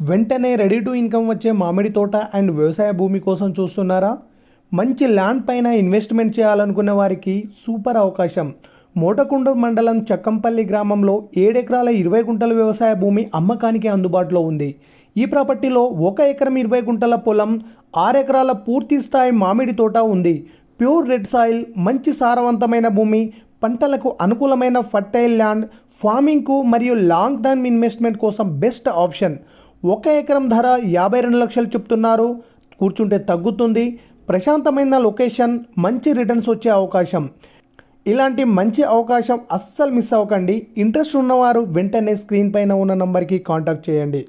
వెంటనే ready to income వచ్చే మామిడి తోట అండ్ వ్యవసాయ భూమి కోసం చూస్తున్నారా? మంచి ల్యాండ్ పైన ఇన్వెస్ట్మెంట్ చేయాలనుకునే వారికి సూపర్ అవకాశం. మోటకుండూరు మండలం చక్కంపల్లి గ్రామంలో 7 ఎకరాల 20 గుంటల వ్యవసాయ భూమి అమ్మకానికి అందుబాటులో ఉంది. ఈ ప్రాపర్టీలో 1 ఎకరం 20 గుంటల పొలం, 6 ఎకరాల పూర్తి స్థాయి మామిడి తోట ఉంది. ప్యూర్ రెడ్ సాయిల్, మంచి సారవంతమైన భూమి, పంటలకు అనుకూలమైన ఫర్టైల్ ల్యాండ్, ఫార్మింగ్కు మరియు లాంగ్ టర్మ్ ఇన్వెస్ట్మెంట్ కోసం బెస్ట్ ఆప్షన్. 1 ఎకరం ధర 52 లక్షలు చెప్తున్నారు. కూర్చుంటే తగ్గుతుంది. ప్రశాంతమైన లొకేషన్, మంచి రిటర్న్స్ వచ్చే అవకాశం. ఇలాంటి మంచి అవకాశం అస్సలు మిస్ అవ్వకండి. ఇంట్రెస్ట్ ఉన్నవారు వెంటనే స్క్రీన్ పైన ఉన్న నంబర్కి కాంటాక్ట్ చేయండి.